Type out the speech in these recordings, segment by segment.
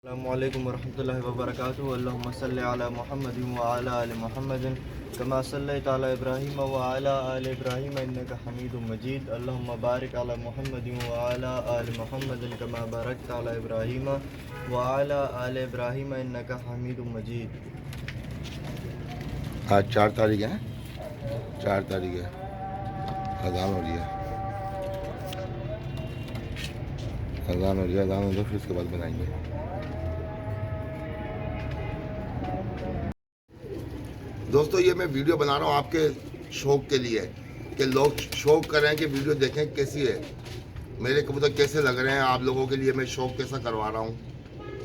अस्सलामुअलैकुम वरहमतुल्लाहि वबरकातुहू। अल्लाहुम्मा सल्लि अला मुहम्मदिन व अला आलि मुहम्मदिन कमा सल्लैता अला इब्राहीम व अला आलि इब्राहीम इन्नका हमीदुम मजीद। अल्लाहुम्मा बारिक अला मुहम्मदिन व अला आलि मुहम्मदिन कमा बारकता अला इब्राहीम व अला आलि इब्राहीम इन्नका हमीदुम मजीद। आज 4 तारीख है, 4 तारीख है, अजान हो रही है, अजान हो रही है, अजान हो जाए फिर उसके बाद बनाएंगे। दोस्तों ये मैं वीडियो बना रहा हूँ आपके शौक के लिए कि लोग शौक करें कि वीडियो देखें कैसी है, मेरे कबूतर कैसे लग रहे हैं, आप लोगों के लिए मैं शौक कैसा करवा रहा हूँ।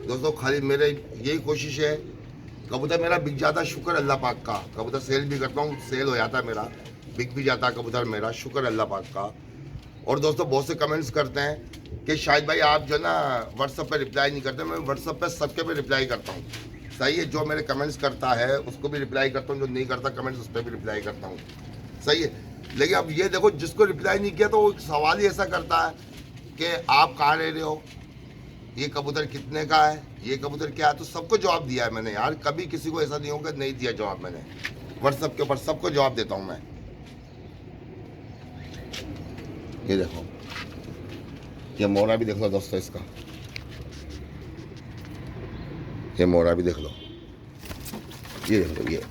दोस्तों खाली मेरे यही कोशिश है, कबूतर मेरा बिक जाता, शुक्र अल्लाह पाक का। कबूतर सेल भी करता हूँ, सेल हो जाता है मेरा, बिक भी जाता है कबूतर मेरा, शुक्र अल्लाह पाक का। और दोस्तों बहुत से कमेंट्स करते हैं कि शाहिद भाई आप जो ना व्हाट्सअप पे रिप्लाई नहीं करते। मैं व्हाट्सअप पे सबके पे रिप्लाई करता हूँ, सही है। जो मेरे कमेंट्स करता है उसको भी रिप्लाई करता हूँ, जो नहीं करता कमेंट्स उस पर भी रिप्लाई करता हूँ, सही है। लेकिन अब ये देखो, जिसको रिप्लाई नहीं किया तो वो सवाल ही ऐसा करता है कि आप कहाँ रह रहे हो, ये कबूतर कितने का है, ये कबूतर क्या है। तो सबको जवाब दिया है मैंने यार, कभी किसी को ऐसा नहीं होगा नहीं दिया जवाब। मैंने व्हाट्सअप के ऊपर सबको जवाब देता हूँ मैं। ये देखो, ये मोरा भी देख लो दोस्तों, इसका ये मोरा भी देख लो, ये देख लो, ये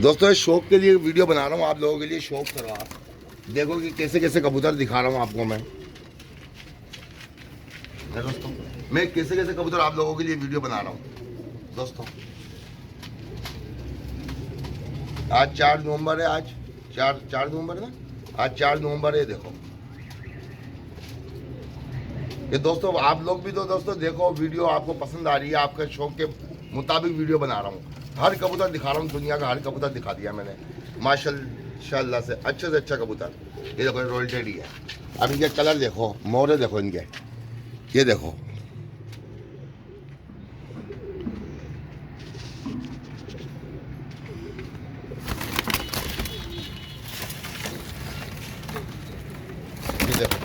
दोस्तों ये शौक के लिए वीडियो बना रहा हूँ आप लोगों के लिए, शौक करवा देखो कि कैसे कैसे कबूतर दिखा रहा हूँ आपको मैं। दोस्तों मैं कैसे कैसे कबूतर आप लोगों के लिए वीडियो बना रहा हूँ। दोस्तों आज 4 नवंबर है, आज 4 नवंबर है ना, आज 4 नवंबर है। देखो ये दोस्तों आप लोग भी तो दोस्तों देखो, वीडियो आपको पसंद आ रही है, आपके शौक के मुताबिक वीडियो बना रहा हूँ। हर कबूतर दिखा रहा हूँ, दुनिया का हर कबूतर दिखा दिया मैंने माशाल्लाह से अच्छा कबूतर। ये देखो रॉयल टेडी है। अब इनके कलर देखो, मोरे देखो इनके, ये देखो ये देखो,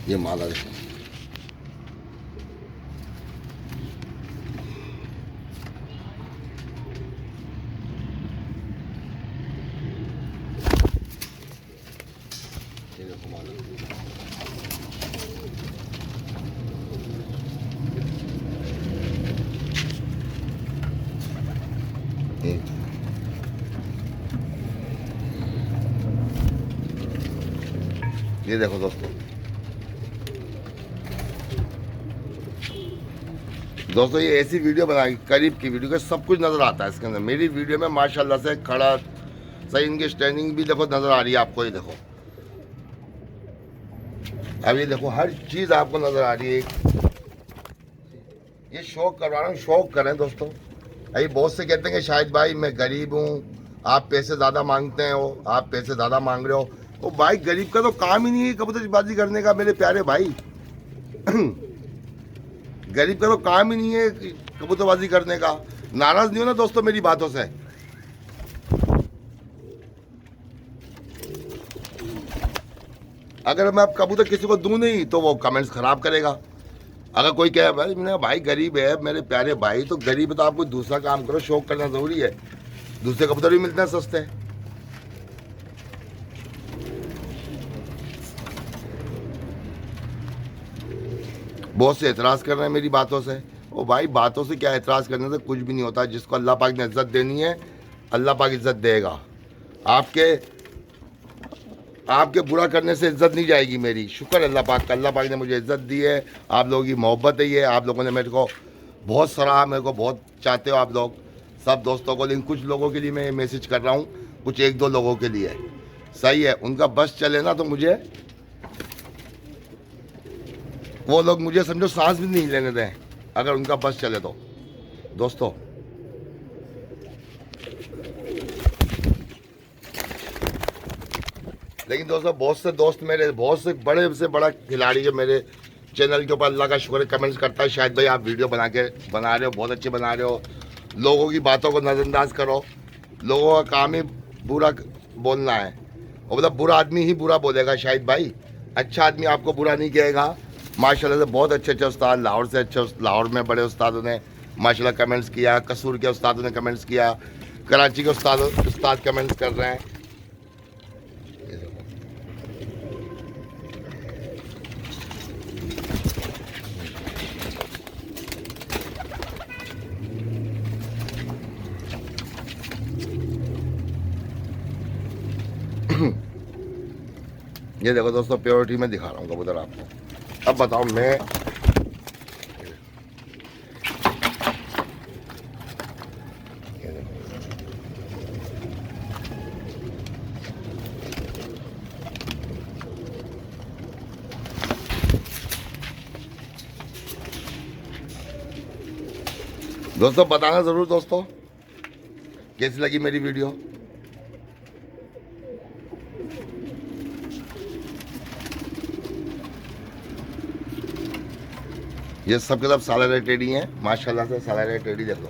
ये माला देखो, ये देखो माला, ये देखो दोस्तों ये ऐसी वीडियो बनाई, करीब की वीडियो का सब कुछ नज़र आता है इसके अंदर। मेरी वीडियो में माशाल्लाह से खड़ा सही, इनकी स्टैंडिंग भी देखो नज़र आ रही है आपको, ये देखो। अब ये देखो हर चीज़ आपको नज़र आ रही है। ये शौक करवा रहा हूँ, शौक करें दोस्तों। अभी बहुत से कहते हैं कि शाहिद भाई मैं गरीब हूँ, आप पैसे ज़्यादा मांगते हो, आप पैसे ज़्यादा मांग रहे हो। तो भाई गरीब का तो काम ही नहीं है कबूतरबाजी करने का मेरे प्यारे भाई। गरीब का तो काम ही नहीं है कबूतरबाजी करने का। नाराज नहीं हो ना दोस्तों मेरी बातों से। अगर मैं अब कबूतर किसी को दूं नहीं तो वो कमेंट्स खराब करेगा। अगर कोई कहे भाई मैंने भाई गरीब है मेरे प्यारे भाई, तो गरीब है तो आप कोई दूसरा काम करो, शौक करना जरूरी है। दूसरे कबूतर भी मिलते हैं सस्ते। बहुत से एतराज़ कर रहे हैं मेरी बातों से। ओ भाई बातों से क्या एतराज़ करने से कुछ भी नहीं होता। जिसको अल्लाह पाक ने इज्जत देनी है अल्लाह पाक इज्जत देगा। आपके बुरा करने से इज्जत नहीं जाएगी मेरी। शुक्र अल्लाह पाक का, अल्लाह पाक ने मुझे इज्जत दी है, आप लोगों की मोहब्बत है ये। आप लोगों ने मेरे को बहुत सराहा, मेरे को बहुत चाहते हो आप लोग सब दोस्तों को। लेकिन कुछ लोगों के लिए मैं ये मैसेज कर रहा हूँ, कुछ 1-2 लोगों के लिए, सही है। उनका बस चले ना तो मुझे, वो लोग मुझे समझो सांस भी नहीं लेने दें अगर उनका बस चले तो। दोस्तों लेकिन दोस्तों बहुत से दोस्त मेरे, बहुत से बड़ा खिलाड़ी जो मेरे चैनल के ऊपर अल्लाह का शुक्र कमेंट्स करता है, शायद भाई आप वीडियो बना रहे हो, बहुत अच्छे बना रहे हो, लोगों की बातों को नज़रअंदाज करो। लोगों का काम ही बुरा बोलना है, और मतलब बुरा आदमी ही बुरा बोलेगा शाहिद भाई, अच्छा आदमी आपको बुरा नहीं कहेगा। माशाल्लाह से बहुत अच्छे अच्छे उस्ताद, लाहौर से अच्छे, लाहौर में बड़े उस्तादों ने माशाल्लाह कमेंट्स किया, कसूर के उस्तादों ने कमेंट्स किया, कराची के उस्ताद कमेंट्स कर रहे हैं। ये देखो दोस्तों, प्योरिटी में दिखा रहा हूँ कबूतर आपको। अब बताओ मैं दोस्तों बताना ज़रूर दोस्तों कैसी लगी मेरी वीडियो। ये सब के सब सालारे टेडी हैं माशाल्लाह से। सालारे टेडी देखो,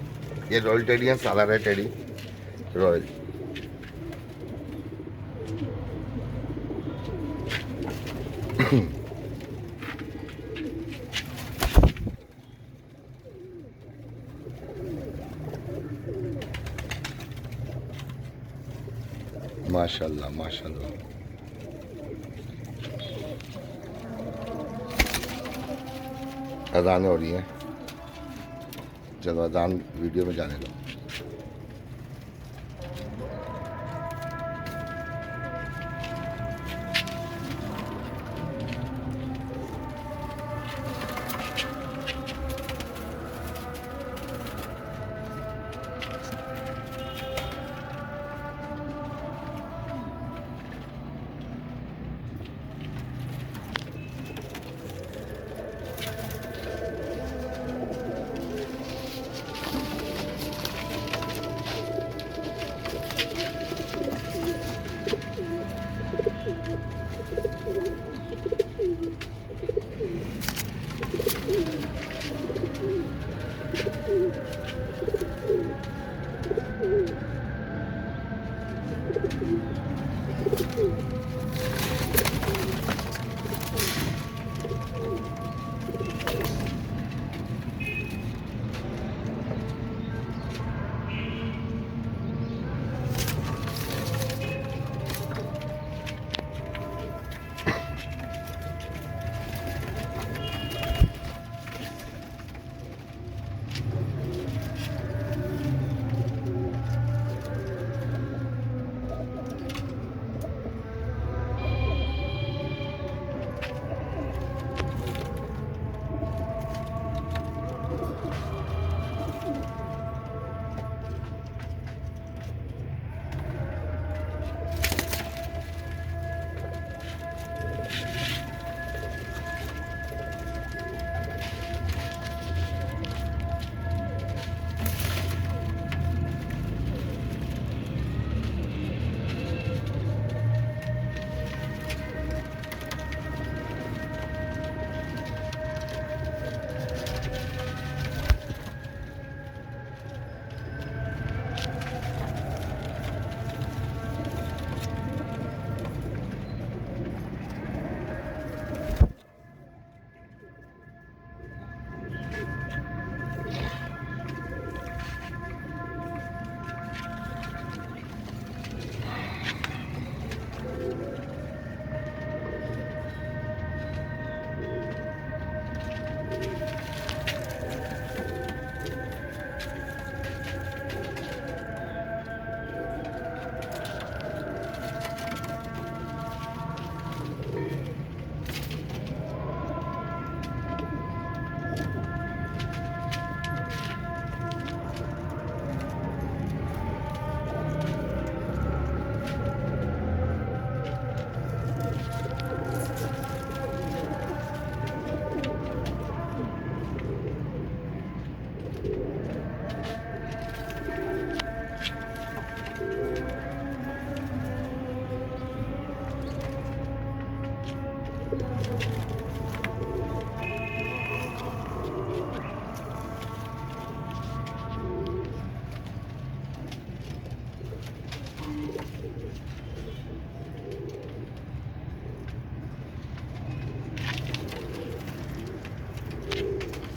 ये रॉयल टेडी हैं, सालारे टेडी रॉयल। माशाल्लाह माशाल्लाह। अजान हो रही है, चलो अजान वीडियो में जाने दो।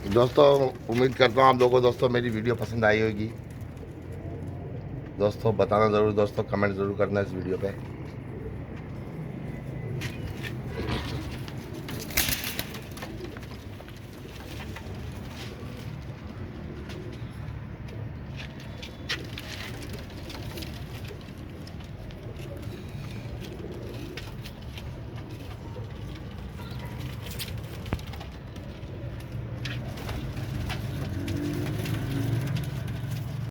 दोस्तों उम्मीद करता हूँ आप लोगों को दोस्तों मेरी वीडियो पसंद आई होगी। दोस्तों बताना ज़रूर, दोस्तों कमेंट ज़रूर करना इस वीडियो पे।